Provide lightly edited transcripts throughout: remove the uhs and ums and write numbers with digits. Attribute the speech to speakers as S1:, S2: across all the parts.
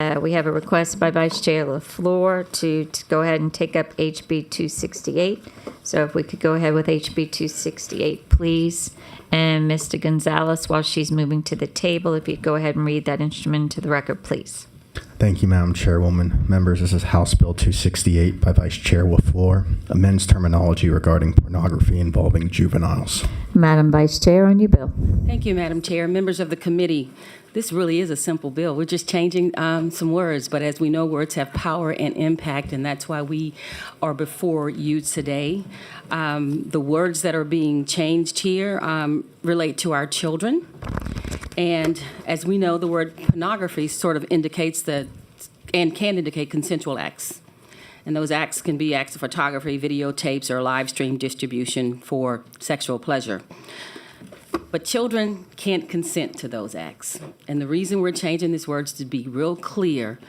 S1: We have a request by Vice Chair LaFleur to go ahead and take up HB 268. So if we could go ahead with HB 268, please. And Mr. Gonzalez, while she's moving to the table, if you'd go ahead and read that instrument into the record, please.
S2: Thank you, Madam Chairwoman. Members, this is House Bill 268 by Vice Chair LaFleur, amends terminology regarding pornography involving juveniles.
S1: Madam Vice Chair, on your bill.
S3: Thank you, Madam Chair. Members of the committee, this really is a simple bill. We're just changing some words, but as we know, words have power and impact, and that's why we are before you today. The words that are being changed here relate to our children. And as we know, the word pornography sort of indicates that, and can indicate consensual acts. And those acts can be acts of photography, videotapes, or live stream distribution for sexual pleasure. But children can't consent to those acts. And the reason we're changing these words to be real clear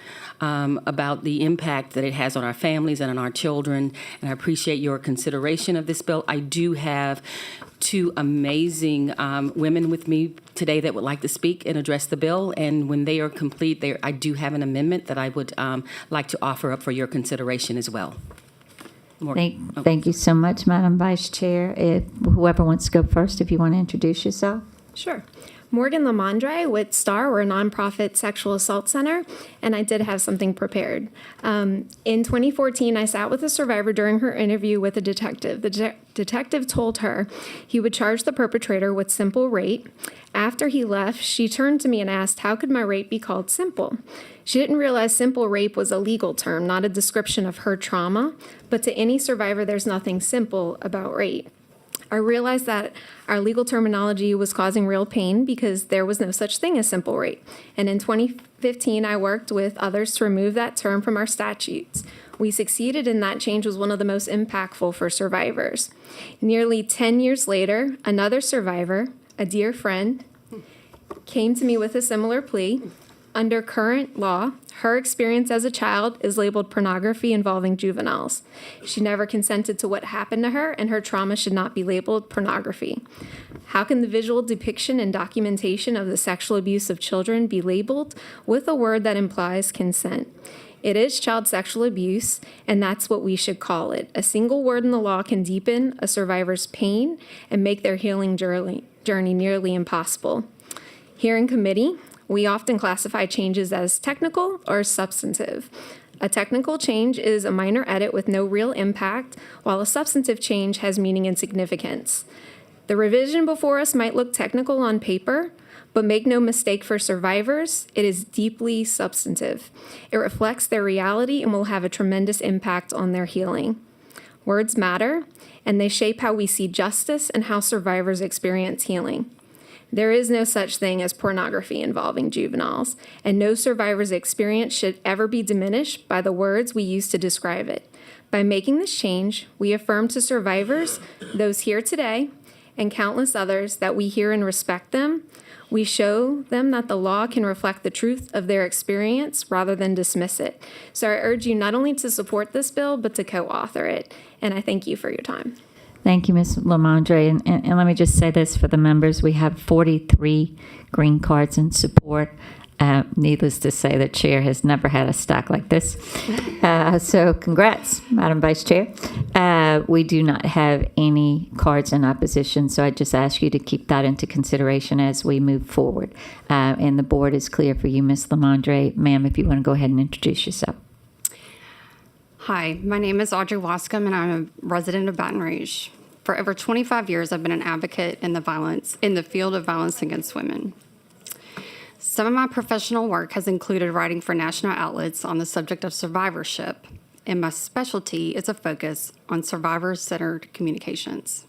S3: about the impact that it has on our families and on our children. And I appreciate your consideration of this bill. I do have two amazing women with me today that would like to speak and address the bill. And when they are complete, I do have an amendment that I would like to offer up for your consideration as well.
S1: Thank you so much, Madam Vice Chair. If whoever wants to go first, if you want to introduce yourself.
S4: Sure. Morgan Lamondre with STAR. We're a nonprofit sexual assault center, and I did have something prepared. In 2014, I sat with a survivor during her interview with a detective. The detective told her he would charge the perpetrator with simple rape. After he left, she turned to me and asked, how could my rape be called simple? She didn't realize simple rape was a legal term, not a description of her trauma. But to any survivor, there's nothing simple about rape. I realized that our legal terminology was causing real pain because there was no such thing as simple rape. And in 2015, I worked with others to remove that term from our statutes. We succeeded, and that change was one of the most impactful for survivors. Nearly 10 years later, another survivor, a dear friend, came to me with a similar plea. Under current law, her experience as a child is labeled pornography involving juveniles. She never consented to what happened to her, and her trauma should not be labeled pornography. How can the visual depiction and documentation of the sexual abuse of children be labeled with a word that implies consent? It is child sexual abuse, and that's what we should call it. A single word in the law can deepen a survivor's pain and make their healing journey nearly impossible. Here in committee, we often classify changes as technical or substantive. A technical change is a minor edit with no real impact, while a substantive change has meaning and significance. The revision before us might look technical on paper, but make no mistake for survivors, it is deeply substantive. It reflects their reality and will have a tremendous impact on their healing. Words matter, and they shape how we see justice and how survivors experience healing. There is no such thing as pornography involving juveniles, and no survivor's experience should ever be diminished by the words we use to describe it. By making this change, we affirm to survivors, those here today, and countless others, that we hear and respect them. We show them that the law can reflect the truth of their experience rather than dismiss it. So I urge you not only to support this bill, but to co-author it. And I thank you for your time.
S1: Thank you, Ms. Lamondre. And let me just say this for the members. We have 43 green cards in support. Needless to say, the chair has never had a stack like this. So congrats, Madam Vice Chair. We do not have any cards in opposition, so I just ask you to keep that into consideration as we move forward. And the board is clear for you, Ms. Lamondre. Ma'am, if you want to go ahead and introduce yourself.
S5: Hi, my name is Audrey Wascom, and I'm a resident of Baton Rouge. For over 25 years, I've been an advocate in the field of violence against women. Some of my professional work has included writing for national outlets on the subject of survivorship, and my specialty is a focus on survivor-centered communications.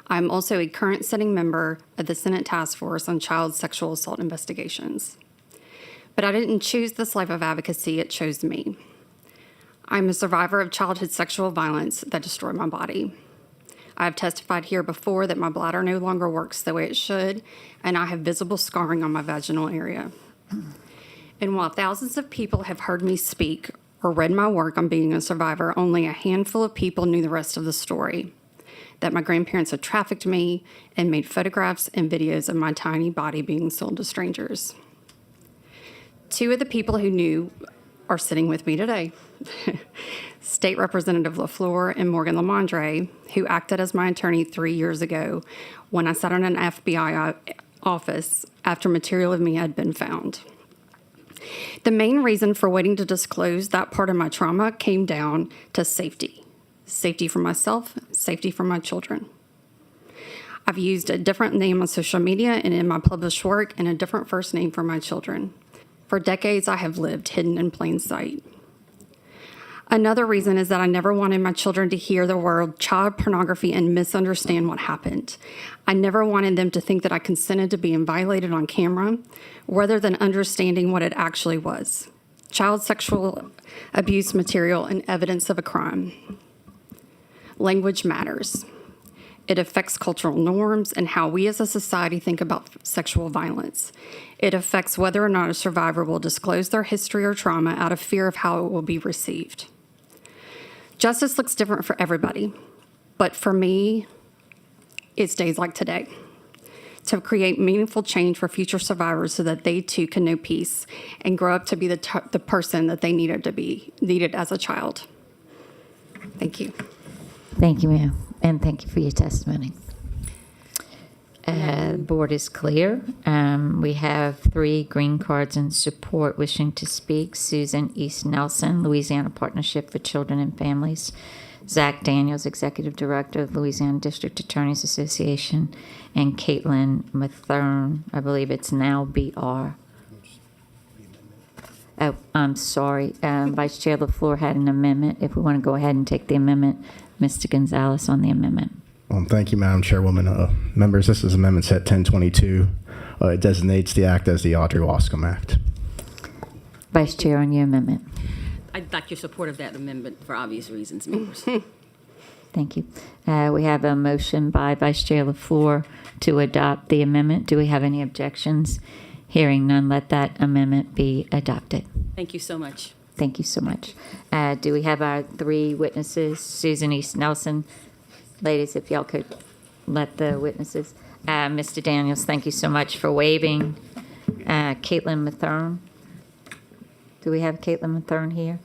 S5: I'm also a current sitting member of the Senate Task Force on Child Sexual Assault Investigations. But I didn't choose this life of advocacy, it chose me. I'm a survivor of childhood sexual violence that destroyed my body. I have testified here before that my bladder no longer works the way it should, and I have visible scarring on my vaginal area. And while thousands of people have heard me speak or read my work on being a survivor, only a handful of people knew the rest of the story. That my grandparents had trafficked me and made photographs and videos of my tiny body being sold to strangers. Two of the people who knew are sitting with me today. State Representative LaFleur and Morgan Lamondre, who acted as my attorney 3 years ago when I sat in an FBI office after material of me had been found. The main reason for waiting to disclose that part of my trauma came down to safety. Safety for myself, safety for my children. I've used a different name on social media and in my published work and a different first name for my children. For decades, I have lived hidden in plain sight. Another reason is that I never wanted my children to hear the word child pornography and misunderstand what happened. I never wanted them to think that I consented to being violated on camera, rather than understanding what it actually was. Child sexual abuse material and evidence of a crime. Language matters. It affects cultural norms and how we as a society think about sexual violence. It affects whether or not a survivor will disclose their history or trauma out of fear of how it will be received. Justice looks different for everybody, but for me, it's days like today to create meaningful change for future survivors so that they too can know peace and grow up to be the person that they needed as a child. Thank you.
S1: Thank you, ma'am, and thank you for your testimony. The board is clear. We have 3 green cards in support wishing to speak. Susan East Nelson, Louisiana Partnership for Children and Families. Zach Daniels, Executive Director of Louisiana District Attorneys Association. And Caitlin Mathern, I believe it's now BR. Oh, I'm sorry. Vice Chair LaFleur had an amendment. If we want to go ahead and take the amendment, Mr. Gonzalez on the amendment.
S2: Thank you, Madam Chairwoman. Members, this is Amendment Set 1022. It designates the act as the Audrey Wascom Act.
S1: Vice Chair on your amendment.
S3: I'd like your support of that amendment for obvious reasons, members.
S1: Thank you. We have a motion by Vice Chair LaFleur to adopt the amendment. Do we have any objections? Hearing none, let that amendment be adopted.
S3: Thank you so much.
S1: Thank you so much. Do we have our 3 witnesses? Susan East Nelson. Ladies, if y'all could let the witnesses. Mr. Daniels, thank you so much for waiving. Caitlin Mathern. Do we have Caitlin Mathern here?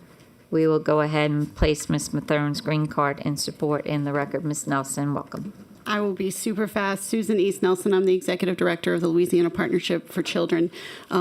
S1: We will go ahead and place Ms. Mathern's green card in support in the record. Ms. Nelson, welcome.
S6: I will be super fast. Susan East Nelson, I'm the Executive Director of the Louisiana Partnership for Children.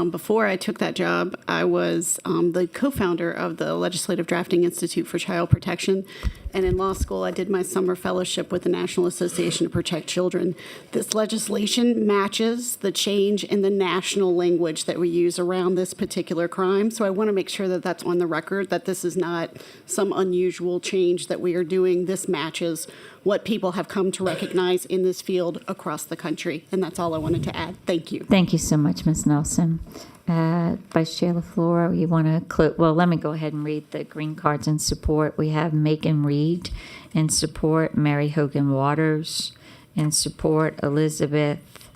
S6: Before I took that job, I was the co-founder of the Legislative Drafting Institute for Child Protection. And in law school, I did my summer fellowship with the National Association to Protect Children. This legislation matches the change in the national language that we use around this particular crime. So I want to make sure that that's on the record, that this is not some unusual change that we are doing. This matches what people have come to recognize in this field across the country. And that's all I wanted to add. Thank you.
S1: Thank you so much, Ms. Nelson. Vice Chair LaFleur, you want to well, let me go ahead and read the green cards in support. We have Megan Reed in support, Mary Hogan Waters in support, Elizabeth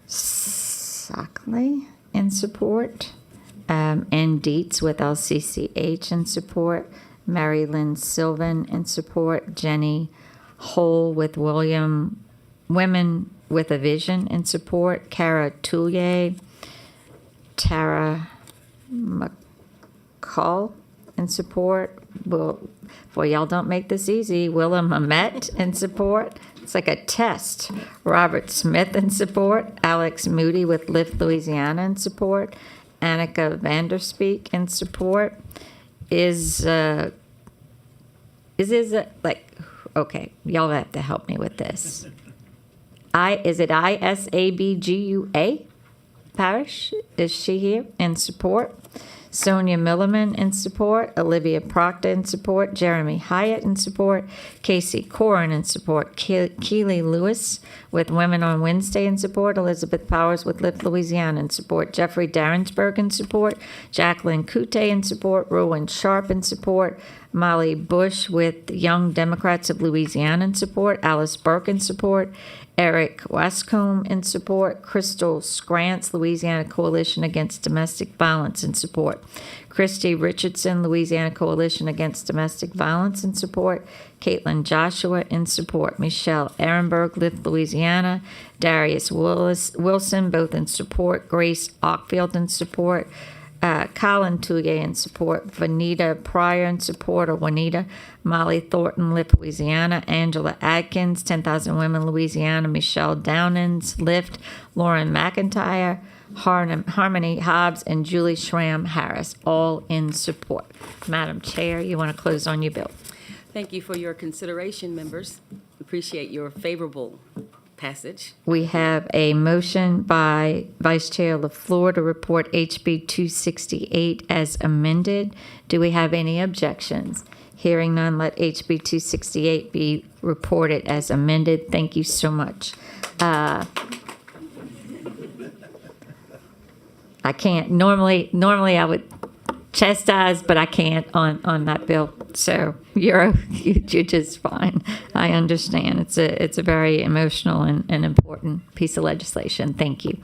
S1: Sockley in support, N. Dietz with LCCH in support, Mary Lynn Sylvan in support, Jenny Hole with Women with a Vision in support, Cara Toulier, Tara McCall in support. Boy, y'all don't make this easy. Willa Mamet in support. It's like a test. Robert Smith in support. Alex Moody with Lift Louisiana in support. Annika Vanderspeak in support. Okay, y'all have to help me with this. Is it ISABGUA? Parish, is she here in support? Sonia Milliman in support, Olivia Proctor in support, Jeremy Hyatt in support, Casey Corin in support, Keely Lewis with Women on Wednesday in support, Elizabeth Powers with Lift Louisiana in support, Jeffrey Darrensburg in support, Jacqueline Coute in support, Rowan Sharp in support, Molly Bush with Young Democrats of Louisiana in support, Alice Burke in support, Eric Wascombe in support, Crystal Scrantz, Louisiana Coalition Against Domestic Violence in support, Christy Richardson, Louisiana Coalition Against Domestic Violence in support, Caitlin Joshua in support, Michelle Ehrenberg, Lift Louisiana, Darius Wilson, both in support, Grace Ockfield in support, Colin Touye in support, Vanita Pryor in support, or Juanita, Molly Thornton, Lift, Louisiana, Angela Adkins, 10,000 Women, Louisiana, Michelle Downans, Lift, Lauren McIntyre, Harmony Hobbs, and Julie Schramm Harris, all in support. Madam Chair, you want to close on your bill?
S3: Thank you for your consideration, members. Appreciate your favorable passage.
S1: We have a motion by Vice Chair LaFleur to report HB 268 as amended. Do we have any objections? Hearing none, let HB 268 be reported as amended. Thank you so much. I can't, normally I would chastise, but I can't on that bill. So you're just fine. I understand. It's a very emotional and important piece of legislation. Thank you.